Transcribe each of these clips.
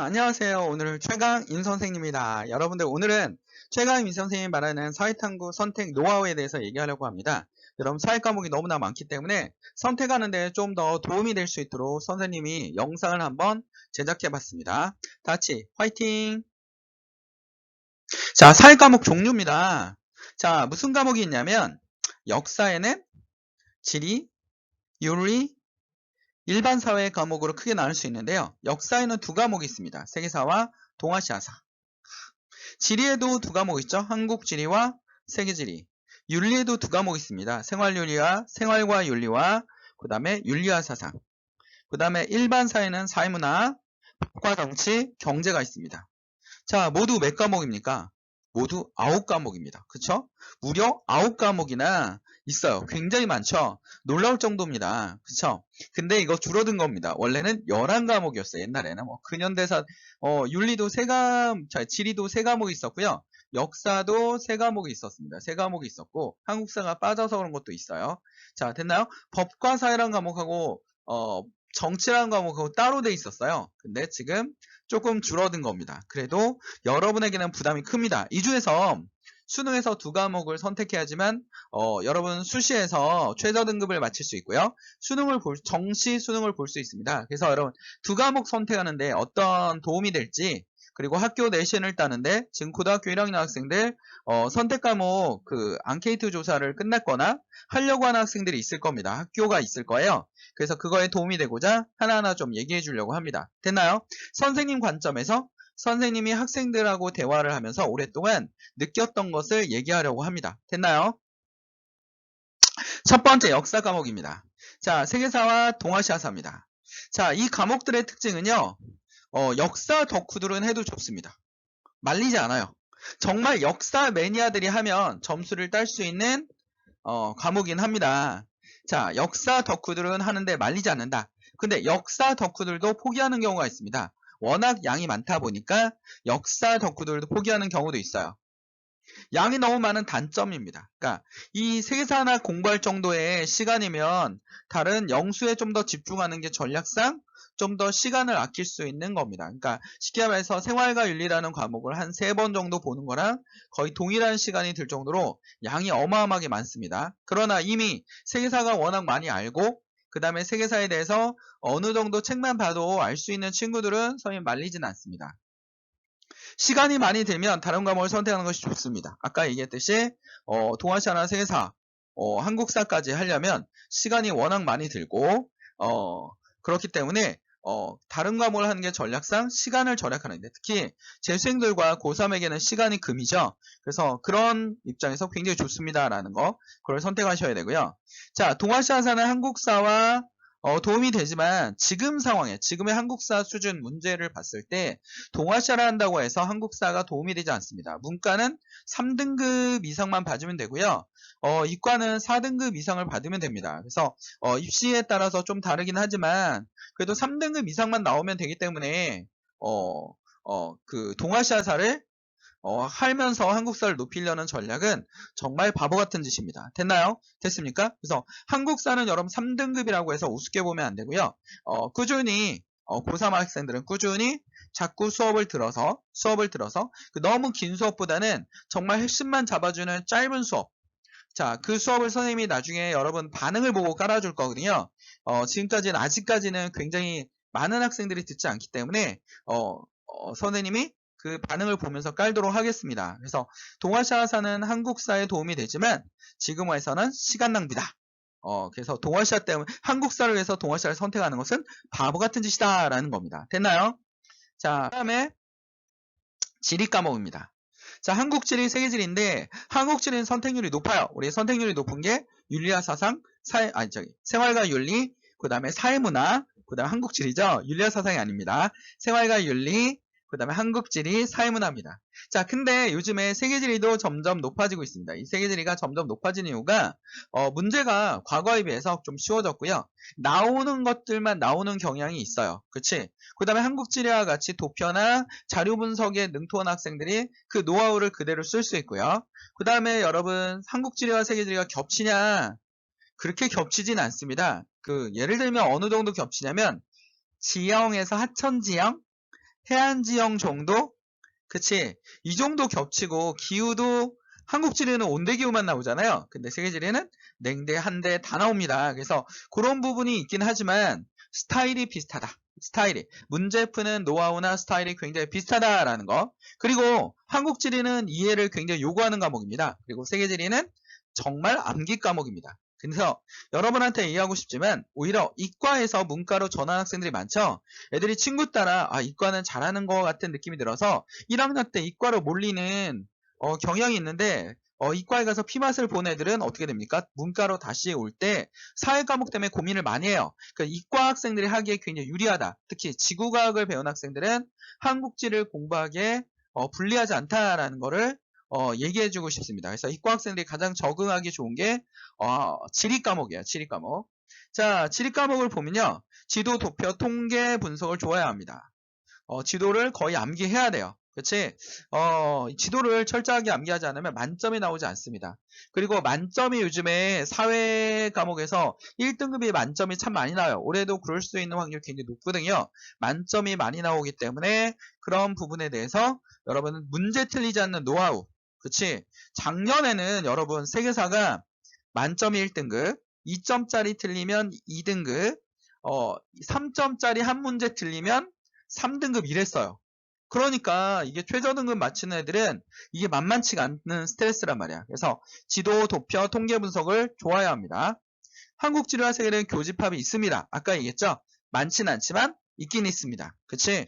안녕하세요. 오늘 최강임 선생님입니다. 여러분들 오늘은 최강임 선생님이 말하는 사회탐구 선택 노하우에 대해서 얘기하려고 합니다. 여러분 사회 과목이 너무나 많기 때문에 선택하는 데 좀 더 도움이 될 수 있도록 선생님이 영상을 한번 제작해 봤습니다. 다 같이 화이팅! 자, 사회 과목 종류입니다. 자, 무슨 과목이 있냐면 역사에는 지리, 윤리, 일반 사회 과목으로 크게 나눌 수 있는데요. 역사에는 두 과목이 있습니다. 세계사와 동아시아사. 지리에도 두 과목 있죠. 한국지리와 세계지리. 윤리에도 두 과목 있습니다. 생활윤리와 생활과 윤리와 그 다음에 윤리와 사상. 그 다음에 일반 사회는 사회문화, 법과 정치, 경제가 있습니다. 자, 모두 몇 과목입니까? 모두 9과목입니다. 그쵸? 무려 9과목이나 있어요. 굉장히 많죠? 놀라울 정도입니다. 그쵸? 근데 이거 줄어든 겁니다. 원래는 11과목이었어요. 옛날에는. 근현대사, 윤리도 지리도 3과목이 있었고요. 역사도 3과목이 있었습니다. 3과목이 있었고, 한국사가 빠져서 그런 것도 있어요. 자, 됐나요? 법과 사회란 과목하고, 정치라는 과목하고 따로 돼 있었어요. 근데 지금 조금 줄어든 겁니다. 그래도 여러분에게는 부담이 큽니다. 이 중에서 수능에서 두 과목을 선택해야지만 여러분 수시에서 최저 등급을 맞출 수 있고요. 정시 수능을 볼 수 있습니다. 그래서 여러분 두 과목 선택하는데 어떤 도움이 될지 그리고 학교 내신을 따는데 지금 고등학교 1학년 학생들 선택 과목 그 앙케이트 조사를 끝냈거나 하려고 하는 학생들이 있을 겁니다. 학교가 있을 거예요. 그래서 그거에 도움이 되고자 하나하나 좀 얘기해 주려고 합니다. 됐나요? 선생님 관점에서 선생님이 학생들하고 대화를 하면서 오랫동안 느꼈던 것을 얘기하려고 합니다. 됐나요? 첫 번째 역사 과목입니다. 자, 세계사와 동아시아사입니다. 자, 이 과목들의 특징은요. 역사 덕후들은 해도 좋습니다. 말리지 않아요. 정말 역사 매니아들이 하면 점수를 딸 수 있는 과목이긴 합니다. 자, 역사 덕후들은 하는데 말리지 않는다. 근데 역사 덕후들도 포기하는 경우가 있습니다. 워낙 양이 많다 보니까 역사 덕후들도 포기하는 경우도 있어요. 양이 너무 많은 단점입니다. 그러니까 이 세계사나 공부할 정도의 시간이면 다른 영수에 좀 더 집중하는 게 전략상 좀 더 시간을 아낄 수 있는 겁니다. 그러니까 쉽게 말해서 생활과 윤리라는 과목을 한 3번 정도 보는 거랑 거의 동일한 시간이 들 정도로 양이 어마어마하게 많습니다. 그러나 이미 세계사가 워낙 많이 알고 그 다음에 세계사에 대해서 어느 정도 책만 봐도 알 수 있는 친구들은 선생님 말리진 않습니다. 시간이 많이 들면 다른 과목을 선택하는 것이 좋습니다. 아까 얘기했듯이 동아시아나 세계사, 한국사까지 하려면 시간이 워낙 많이 들고 그렇기 때문에 다른 과목을 하는 게 전략상 시간을 절약하는데 특히 재수생들과 고3에게는 시간이 금이죠. 그래서 그런 입장에서 굉장히 좋습니다라는 거 그걸 선택하셔야 되고요. 자, 동아시아사는 한국사와 도움이 되지만 지금 상황에 지금의 한국사 수준 문제를 봤을 때 동아시아를 한다고 해서 한국사가 도움이 되지 않습니다. 문과는 3등급 이상만 받으면 되고요. 이과는 4등급 이상을 받으면 됩니다. 그래서 입시에 따라서 좀 다르긴 하지만 그래도 3등급 이상만 나오면 되기 때문에 그 동아시아사를 하면서 한국사를 높이려는 전략은 정말 바보 같은 짓입니다. 됐나요? 됐습니까? 그래서 한국사는 여러분 3등급이라고 해서 우습게 보면 안 되고요. 꾸준히 고3 학생들은 꾸준히 자꾸 수업을 들어서 너무 긴 수업보다는 정말 핵심만 잡아주는 짧은 수업. 자, 그 수업을 선생님이 나중에 여러분 반응을 보고 깔아줄 거거든요. 지금까지는 아직까지는 굉장히 많은 학생들이 듣지 않기 때문에 선생님이 그 반응을 보면서 깔도록 하겠습니다. 그래서 동아시아사는 한국사에 도움이 되지만 지금에서는 시간 낭비다. 그래서 동아시아 때문에 한국사를 위해서 동아시아를 선택하는 것은 바보 같은 짓이다 라는 겁니다. 됐나요? 자, 그다음에 지리 과목입니다. 자, 한국지리, 세계지리인데 한국지리는 선택률이 높아요. 우리 선택률이 높은 게 윤리와 사상, 생활과 윤리, 그 다음에 사회문화, 그 다음에 한국지리죠. 윤리와 사상이 아닙니다. 생활과 윤리, 그 다음에 한국지리, 사회문화입니다. 자, 근데 요즘에 세계지리도 점점 높아지고 있습니다. 이 세계지리가 점점 높아지는 이유가 문제가 과거에 비해서 좀 쉬워졌고요. 나오는 것들만 나오는 경향이 있어요. 그치? 그 다음에 한국지리와 같이 도표나 자료 분석에 능통한 학생들이 그 노하우를 그대로 쓸 수 있고요. 그 다음에 여러분 한국지리와 세계지리가 겹치냐? 그렇게 겹치진 않습니다. 예를 들면 어느 정도 겹치냐면 지형에서 하천지형, 해안지형 정도? 그치? 이 정도 겹치고 기후도 한국지리는 온대기후만 나오잖아요. 근데 세계지리는 냉대, 한대 다 나옵니다. 그래서 그런 부분이 있긴 하지만 스타일이 비슷하다. 스타일이. 문제 푸는 노하우나 스타일이 굉장히 비슷하다라는 거. 그리고 한국지리는 이해를 굉장히 요구하는 과목입니다. 그리고 세계지리는 정말 암기 과목입니다. 그래서 여러분한테 이해하고 싶지만 오히려 이과에서 문과로 전환 학생들이 많죠. 애들이 친구 따라 이과는 잘하는 것 같은 느낌이 들어서 1학년 때 이과로 몰리는 경향이 있는데 이과에 가서 피맛을 본 애들은 어떻게 됩니까? 문과로 다시 올 때 사회 과목 때문에 고민을 많이 해요. 그러니까 이과 학생들이 하기에 굉장히 유리하다. 특히 지구과학을 배운 학생들은 한국지를 공부하기에 불리하지 않다라는 거를 얘기해주고 싶습니다. 그래서 이과 학생들이 가장 적응하기 좋은 게 지리 과목이에요. 지리 과목. 자, 지리 과목을 보면요. 지도, 도표, 통계, 분석을 좋아야 합니다. 지도를 거의 암기해야 돼요. 그렇지? 지도를 철저하게 암기하지 않으면 만점이 나오지 않습니다. 그리고 만점이 요즘에 사회 과목에서 1등급이 만점이 참 많이 나와요. 올해도 그럴 수 있는 확률이 굉장히 높거든요. 만점이 많이 나오기 때문에 그런 부분에 대해서 여러분은 문제 틀리지 않는 노하우. 그렇지? 작년에는 여러분 세계사가 만점이 1등급, 2점짜리 틀리면 2등급, 3점짜리 한 문제 틀리면 3등급 이랬어요. 그러니까 이게 최저등급 맞추는 애들은 이게 만만치가 않는 스트레스란 말이야. 그래서 지도, 도표, 통계 분석을 좋아야 합니다. 한국지리와 세계는 교집합이 있습니다. 아까 얘기했죠? 많진 않지만 있긴 있습니다. 그치?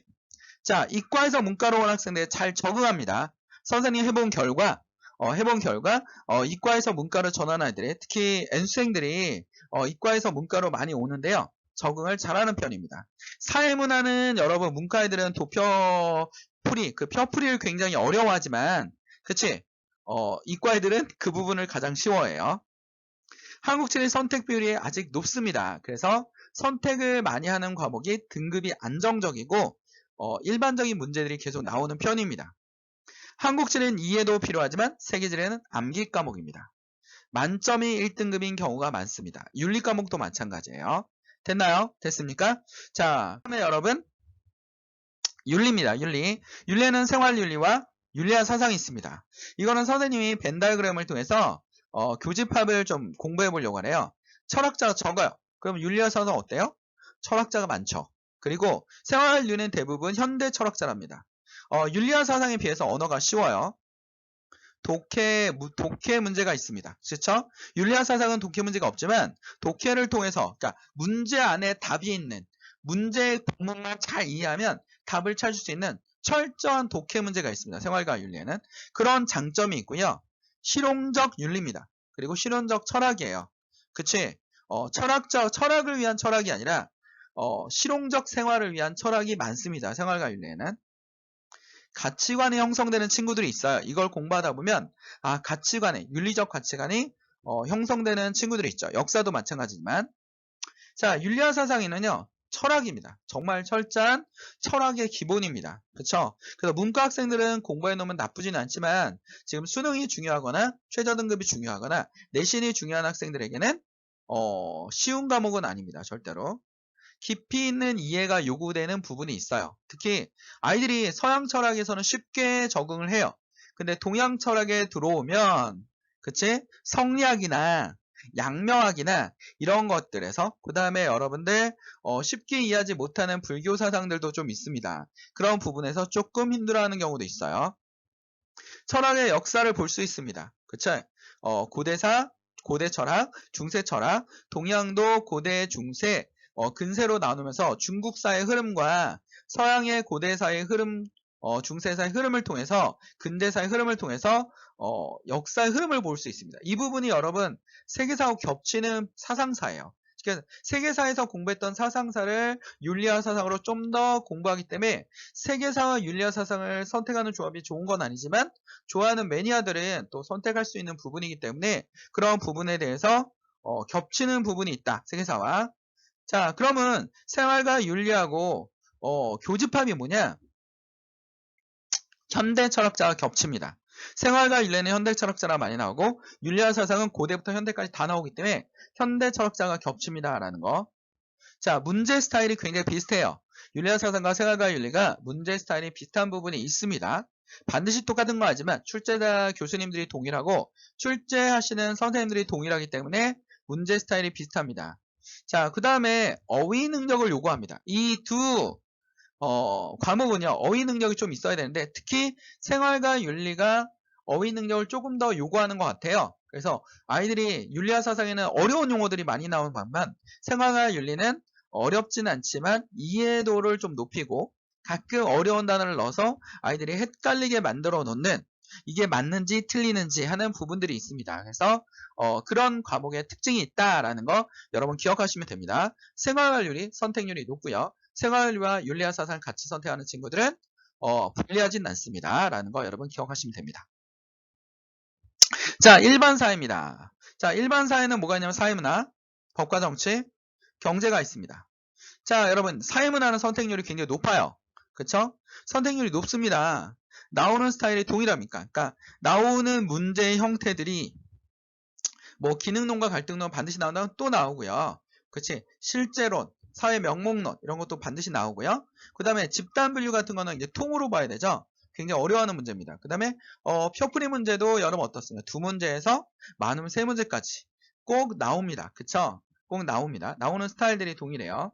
자, 이과에서 문과로 온 학생들 잘 적응합니다. 선생님이 해본 결과 이과에서 문과로 전환한 애들이 특히 N수생들이 이과에서 문과로 많이 오는데요. 적응을 잘하는 편입니다. 사회문화는 여러분 문과 애들은 도표풀이 그 펴풀이를 굉장히 어려워하지만 그치? 이과 애들은 그 부분을 가장 쉬워해요. 한국지리 선택 비율이 아직 높습니다. 그래서 선택을 많이 하는 과목이 등급이 안정적이고 일반적인 문제들이 계속 나오는 편입니다. 한국지리는 이해도 필요하지만 세계지리는 암기 과목입니다. 만점이 1등급인 경우가 많습니다. 윤리 과목도 마찬가지예요. 됐나요? 됐습니까? 자, 그러면 여러분 윤리입니다. 윤리. 윤리에는 생활윤리와 윤리학 사상이 있습니다. 이거는 선생님이 벤 다이어그램을 통해서 교집합을 좀 공부해 보려고 하네요. 철학자가 적어요. 그럼 윤리학 사상 어때요? 철학자가 많죠. 그리고 생활윤리는 대부분 현대 철학자랍니다. 윤리학 사상에 비해서 언어가 쉬워요. 독해 문제가 있습니다. 그렇죠? 윤리학 사상은 독해 문제가 없지만 독해를 통해서 그러니까 문제 안에 답이 있는 문제의 본문만 잘 이해하면 답을 찾을 수 있는 철저한 독해 문제가 있습니다. 생활과학 윤리에는 그런 장점이 있고요. 실용적 윤리입니다. 그리고 실용적 철학이에요. 그치? 철학을 위한 철학이 아니라 실용적 생활을 위한 철학이 많습니다. 생활과학 윤리에는. 가치관이 형성되는 친구들이 있어요. 이걸 공부하다 보면 윤리적 가치관이 형성되는 친구들이 있죠. 역사도 마찬가지지만 자, 윤리학 사상에는요. 철학입니다. 정말 철저한 철학의 기본입니다. 그렇죠? 그래서 문과 학생들은 공부해 놓으면 나쁘지는 않지만 지금 수능이 중요하거나 최저등급이 중요하거나 내신이 중요한 학생들에게는 쉬운 과목은 아닙니다. 절대로. 깊이 있는 이해가 요구되는 부분이 있어요. 특히 아이들이 서양 철학에서는 쉽게 적응을 해요. 근데 동양 철학에 들어오면 그치? 성리학이나 양명학이나 이런 것들에서 그 다음에 여러분들 쉽게 이해하지 못하는 불교 사상들도 좀 있습니다. 그런 부분에서 조금 힘들어하는 경우도 있어요. 철학의 역사를 볼 수 있습니다. 그쵸? 고대사, 고대 철학, 중세 철학, 동양도 고대, 중세, 근세로 나누면서 중국사의 흐름과 서양의 고대사의 흐름, 중세사의 흐름을 통해서 근대사의 흐름을 통해서 역사의 흐름을 볼 수 있습니다. 이 부분이 여러분 세계사하고 겹치는 사상사예요. 그러니까 세계사에서 공부했던 사상사를 윤리학 사상으로 좀 더 공부하기 때문에 세계사와 윤리학 사상을 선택하는 조합이 좋은 건 아니지만 좋아하는 매니아들은 또 선택할 수 있는 부분이기 때문에 그런 부분에 대해서 겹치는 부분이 있다. 세계사와. 자, 그러면 생활과 윤리하고 교집합이 뭐냐? 현대 철학자가 겹칩니다. 생활과 윤리는 현대 철학자가 많이 나오고 윤리학 사상은 고대부터 현대까지 다 나오기 때문에 현대 철학자가 겹칩니다라는 거. 자, 문제 스타일이 굉장히 비슷해요. 윤리학 사상과 생활과 윤리가 문제 스타일이 비슷한 부분이 있습니다. 반드시 똑같은 거 하지만 출제자 교수님들이 동일하고 출제하시는 선생님들이 동일하기 때문에 문제 스타일이 비슷합니다. 자, 그 다음에 어휘 능력을 요구합니다. 이 두 과목은요, 어휘 능력이 좀 있어야 되는데, 특히 생활과 윤리가 어휘 능력을 조금 더 요구하는 것 같아요. 그래서 아이들이 윤리학 사상에는 어려운 용어들이 많이 나오는 반면, 생활과 윤리는 어렵진 않지만 이해도를 좀 높이고, 가끔 어려운 단어를 넣어서 아이들이 헷갈리게 만들어 놓는, 이게 맞는지 틀리는지 하는 부분들이 있습니다. 그래서 그런 과목의 특징이 있다라는 거 여러분 기억하시면 됩니다. 생활과 윤리, 선택률이 높고요. 생활과 윤리학 사상을 같이 선택하는 친구들은 불리하진 않습니다. 라는 거 여러분 기억하시면 됩니다. 자, 일반 사회입니다. 자, 일반 사회는 뭐가 있냐면 사회문화, 법과 정치, 경제가 있습니다. 자, 여러분 사회문화는 선택률이 굉장히 높아요. 그쵸? 선택률이 높습니다. 나오는 스타일이 동일합니까? 그러니까 나오는 문제의 형태들이 뭐 기능론과 갈등론 반드시 나온다면 또 나오고요. 그치? 실제론, 사회 명목론 이런 것도 반드시 나오고요. 그 다음에 집단 분류 같은 거는 이제 통으로 봐야 되죠. 굉장히 어려워하는 문제입니다. 그 다음에 표풀이 문제도 여러분 어떻습니까? 두 문제에서 많으면 세 문제까지 꼭 나옵니다. 그쵸? 꼭 나옵니다. 나오는 스타일들이 동일해요.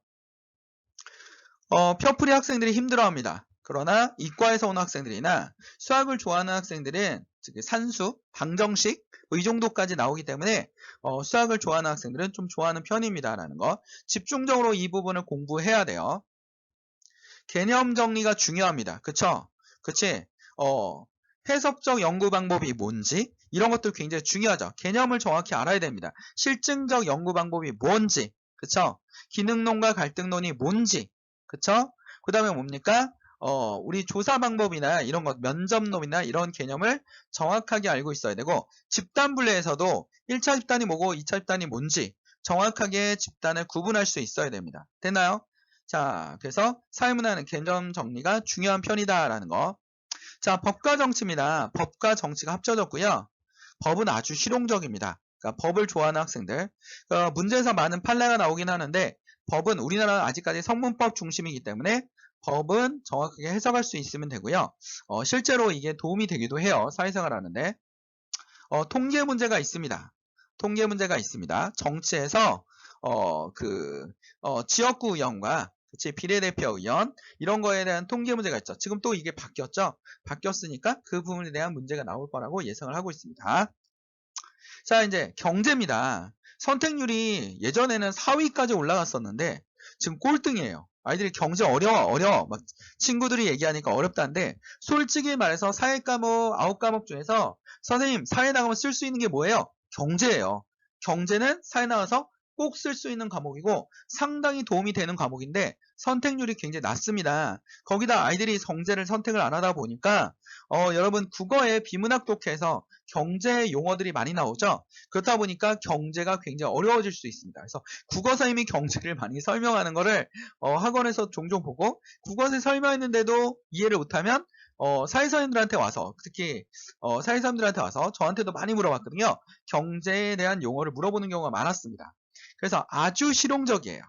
표풀이 학생들이 힘들어합니다. 그러나 이과에서 온 학생들이나 수학을 좋아하는 학생들은 즉 산수, 방정식 뭐 이 정도까지 나오기 때문에 수학을 좋아하는 학생들은 좀 좋아하는 편입니다라는 거 집중적으로 이 부분을 공부해야 돼요. 개념 정리가 중요합니다. 그쵸? 그치? 해석적 연구 방법이 뭔지 이런 것도 굉장히 중요하죠. 개념을 정확히 알아야 됩니다. 실증적 연구 방법이 뭔지 그쵸? 기능론과 갈등론이 뭔지 그쵸? 그 다음에 뭡니까? 우리 조사 방법이나 이런 것, 면접론이나 이런 개념을 정확하게 알고 있어야 되고, 집단 분류에서도 1차 집단이 뭐고 2차 집단이 뭔지 정확하게 집단을 구분할 수 있어야 됩니다. 됐나요? 자, 그래서 사회문화는 개념 정리가 중요한 편이다라는 거. 자, 법과 정치입니다. 법과 정치가 합쳐졌고요. 법은 아주 실용적입니다. 그러니까 법을 좋아하는 학생들. 문제에서 많은 판례가 나오긴 하는데 법은 우리나라는 아직까지 성문법 중심이기 때문에 법은 정확하게 해석할 수 있으면 되고요. 실제로 이게 도움이 되기도 해요. 사회생활 하는데. 통계 문제가 있습니다. 통계 문제가 있습니다. 정치에서 지역구 의원과 그치, 비례대표 의원 이런 거에 대한 통계 문제가 있죠. 지금 또 이게 바뀌었죠. 바뀌었으니까 그 부분에 대한 문제가 나올 거라고 예상을 하고 있습니다. 자, 이제 경제입니다. 선택률이 예전에는 4위까지 올라갔었는데 지금 꼴등이에요. 아이들이 경제 어려워. 막 친구들이 얘기하니까 어렵다는데 솔직히 말해서 사회 과목 9과목 중에서 선생님 사회 나가면 쓸 수 있는 게 뭐예요? 경제예요. 경제는 사회 나가서 꼭 쓸 수 있는 과목이고 상당히 도움이 되는 과목인데 선택률이 굉장히 낮습니다. 거기다 아이들이 정제를 선택을 안 하다 보니까 여러분 국어에 비문학 독해에서 경제 용어들이 많이 나오죠. 그렇다 보니까 경제가 굉장히 어려워질 수 있습니다. 그래서 국어 선생님이 경제를 많이 설명하는 거를 학원에서 종종 보고 국어에서 설명했는데도 이해를 못하면 사회선생님들한테 와서 특히 사회사람들한테 와서 저한테도 많이 물어봤거든요. 경제에 대한 용어를 물어보는 경우가 많았습니다. 그래서 아주 실용적이에요.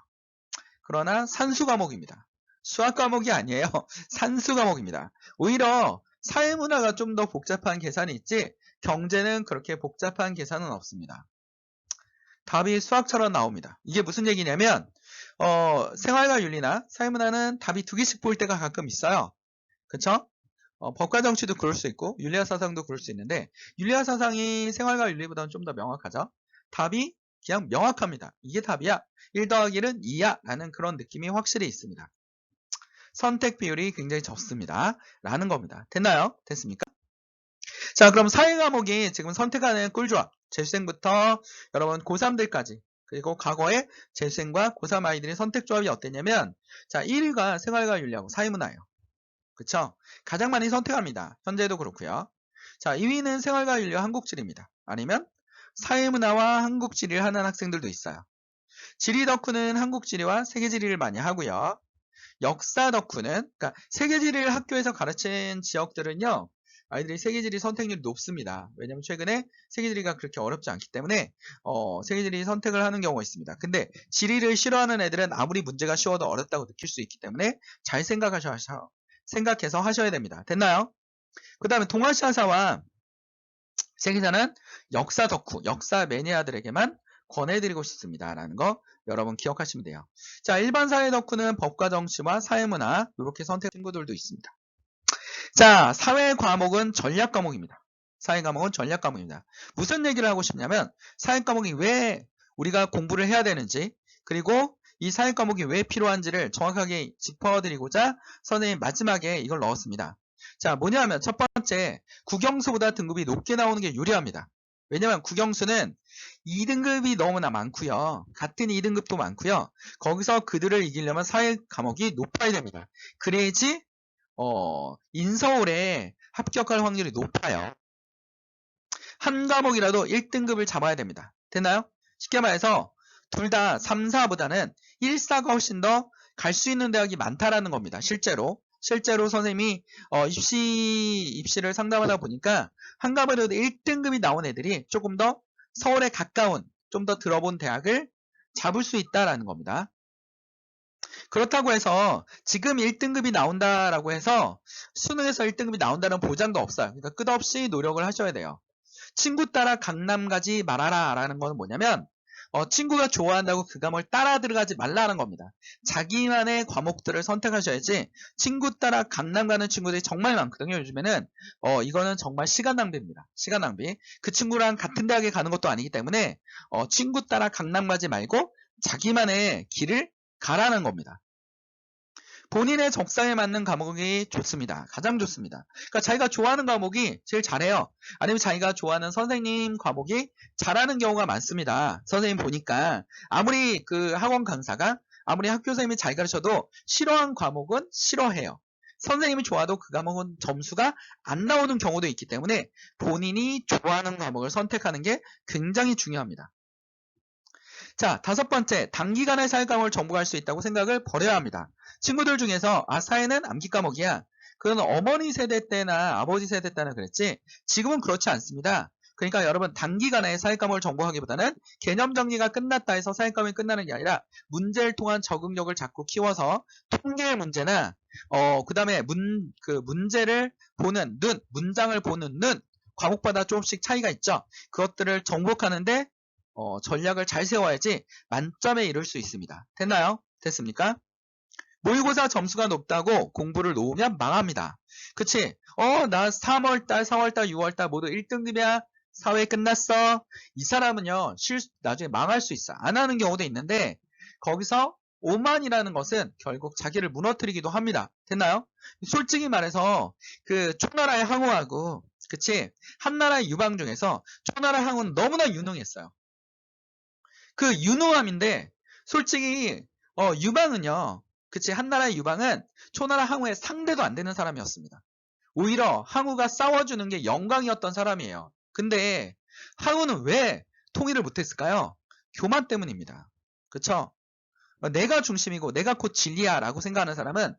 그러나 산수 과목입니다. 수학 과목이 아니에요. 산수 과목입니다. 오히려 사회문화가 좀 더 복잡한 계산이 있지 경제는 그렇게 복잡한 계산은 없습니다. 답이 수학처럼 나옵니다. 이게 무슨 얘기냐면 생활과 윤리나 사회문화는 답이 2개씩 보일 때가 가끔 있어요. 그쵸? 법과 정치도 그럴 수 있고 윤리학 사상도 그럴 수 있는데 윤리학 사상이 생활과 윤리보다는 좀 더 명확하죠. 답이 그냥 명확합니다. 이게 답이야. 1 더하기 1은 2야 라는 그런 느낌이 확실히 있습니다. 선택 비율이 굉장히 적습니다. 라는 겁니다. 됐나요? 됐습니까? 자, 그럼 사회 과목이 지금 선택하는 꿀조합. 재수생부터 여러분 고3들까지 그리고 과거에 재수생과 고3 아이들의 선택 조합이 어땠냐면 자, 1위가 생활과 윤리하고 사회문화예요. 그쵸? 가장 많이 선택합니다. 현재도 그렇고요. 자, 2위는 생활과 윤리와 한국지리입니다. 아니면 사회문화와 한국지리를 하는 학생들도 있어요. 지리 덕후는 한국지리와 세계지리를 많이 하고요. 역사 덕후는 그러니까 세계지리를 학교에서 가르친 지역들은요. 아이들이 세계지리 선택률이 높습니다. 왜냐면 최근에 세계지리가 그렇게 어렵지 않기 때문에 세계지리 선택을 하는 경우가 있습니다. 근데 지리를 싫어하는 애들은 아무리 문제가 쉬워도 어렵다고 느낄 수 있기 때문에 잘 생각해서 하셔야 됩니다. 됐나요? 그 다음에 동아시아사와 세계사는 역사 덕후, 역사 매니아들에게만 권해드리고 싶습니다. 라는 거 여러분 기억하시면 돼요. 자, 일반 사회 덕후는 법과 정치와 사회문화 이렇게 선택 친구들도 있습니다. 자, 사회 과목은 전략 과목입니다. 사회 과목은 전략 과목입니다. 무슨 얘기를 하고 싶냐면 사회 과목이 왜 우리가 공부를 해야 되는지 그리고 이 사회 과목이 왜 필요한지를 정확하게 짚어드리고자 선생님 마지막에 이걸 넣었습니다. 자, 뭐냐면 첫 번째, 국영수보다 등급이 높게 나오는 게 유리합니다. 왜냐면 국영수는 2등급이 너무나 많고요. 같은 2등급도 많고요. 거기서 그들을 이기려면 사회 과목이 높아야 됩니다. 그래야지 인서울에 합격할 확률이 높아요. 한 과목이라도 1등급을 잡아야 됩니다. 됐나요? 쉽게 말해서 둘 다 3, 4보다는 1, 4가 훨씬 더 갈 수 있는 대학이 많다라는 겁니다. 실제로 선생님이 입시를 상담하다 보니까 한 과목에도 1등급이 나온 애들이 조금 더 서울에 가까운 좀 더 들어본 대학을 잡을 수 있다라는 겁니다. 그렇다고 해서 지금 1등급이 나온다라고 해서 수능에서 1등급이 나온다는 보장도 없어요. 그러니까 끝없이 노력을 하셔야 돼요. 친구 따라 강남 가지 말아라 라는 건 뭐냐면 친구가 좋아한다고 그 과목을 따라 들어가지 말라는 겁니다. 자기만의 과목들을 선택하셔야지 친구 따라 강남 가는 친구들이 정말 많거든요. 요즘에는 이거는 정말 시간 낭비입니다. 시간 낭비. 그 친구랑 같은 대학에 가는 것도 아니기 때문에 친구 따라 강남 가지 말고 자기만의 길을 가라는 겁니다. 본인의 적성에 맞는 과목이 좋습니다. 가장 좋습니다. 그러니까 자기가 좋아하는 과목이 제일 잘해요. 아니면 자기가 좋아하는 선생님 과목이 잘하는 경우가 많습니다. 선생님 보니까 아무리 그 학원 강사가 아무리 학교 선생님이 잘 가르쳐도 싫어하는 과목은 싫어해요. 선생님이 좋아도 그 과목은 점수가 안 나오는 경우도 있기 때문에 본인이 좋아하는 과목을 선택하는 게 굉장히 중요합니다. 자, 다섯 번째, 단기간에 사회 과목을 정복할 수 있다고 생각을 버려야 합니다. 친구들 중에서 사회는 암기 과목이야. 그건 어머니 세대 때나 아버지 세대 때나 그랬지 지금은 그렇지 않습니다. 그러니까 여러분 단기간에 사회 과목을 정복하기보다는 개념 정리가 끝났다 해서 사회 과목이 끝나는 게 아니라 문제를 통한 적응력을 자꾸 키워서 통계 문제나 그 다음에 문제를 보는 눈, 문장을 보는 눈, 과목마다 조금씩 차이가 있죠. 그것들을 정복하는데 전략을 잘 세워야지 만점에 이룰 수 있습니다. 됐나요? 됐습니까? 모의고사 점수가 높다고 공부를 놓으면 망합니다. 그치? 나 3월달, 4월달, 6월달 모두 1등급이야. 사회 끝났어. 이 사람은요, 나중에 망할 수 있어. 안 하는 경우도 있는데, 거기서 오만이라는 것은 결국 자기를 무너뜨리기도 합니다. 됐나요? 솔직히 말해서, 그, 초나라의 항우하고, 그치? 한나라의 유방 중에서 초나라의 항우는 너무나 유능했어요. 그 유능함인데, 솔직히, 유방은요, 그치, 한나라의 유방은 초나라 항우의 상대도 안 되는 사람이었습니다. 오히려 항우가 싸워주는 게 영광이었던 사람이에요. 근데 항우는 왜 통일을 못했을까요? 교만 때문입니다. 그쵸? 내가 중심이고 내가 곧 진리야 라고 생각하는 사람은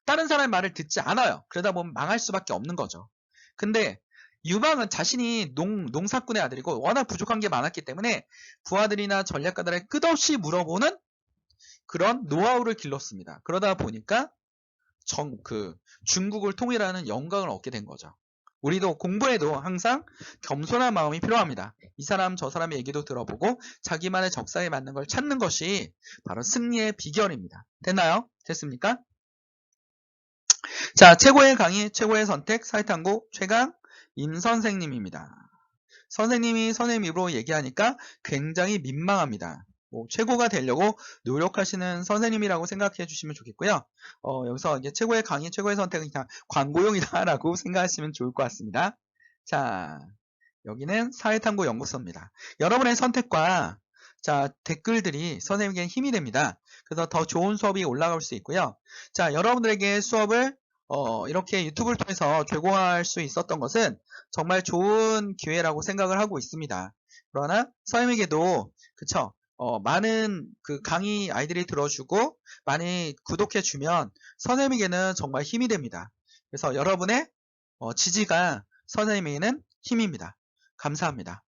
다른 사람의 말을 듣지 않아요. 그러다 보면 망할 수밖에 없는 거죠. 근데 유방은 자신이 농사꾼의 아들이고 워낙 부족한 게 많았기 때문에 부하들이나 전략가들에게 끝없이 물어보는 그런 노하우를 길렀습니다. 그러다 보니까 중국을 통일하는 영광을 얻게 된 거죠. 우리도 공부에도 항상 겸손한 마음이 필요합니다. 이 사람 저 사람의 얘기도 들어보고 자기만의 적성에 맞는 걸 찾는 것이 바로 승리의 비결입니다. 됐나요? 됐습니까? 자, 최고의 강의, 최고의 선택, 사회탐구 최강 임 선생님입니다. 선생님이 선생님 입으로 얘기하니까 굉장히 민망합니다. 최고가 되려고 노력하시는 선생님이라고 생각해 주시면 좋겠고요. 여기서 이제 최고의 강의, 최고의 선택은 그냥 광고용이다라고 생각하시면 좋을 것 같습니다. 자, 여기는 사회탐구 연구소입니다. 여러분의 선택과 댓글들이 선생님에게 힘이 됩니다. 그래서 더 좋은 수업이 올라갈 수 있고요. 자, 여러분들에게 수업을 이렇게 유튜브를 통해서 제공할 수 있었던 것은 정말 좋은 기회라고 생각을 하고 있습니다. 그러나 선생님에게도 그쵸? 많은 그 강의 아이들이 들어주고 많이 구독해주면 선생님에게는 정말 힘이 됩니다. 그래서 여러분의 지지가 선생님에게는 힘입니다. 감사합니다.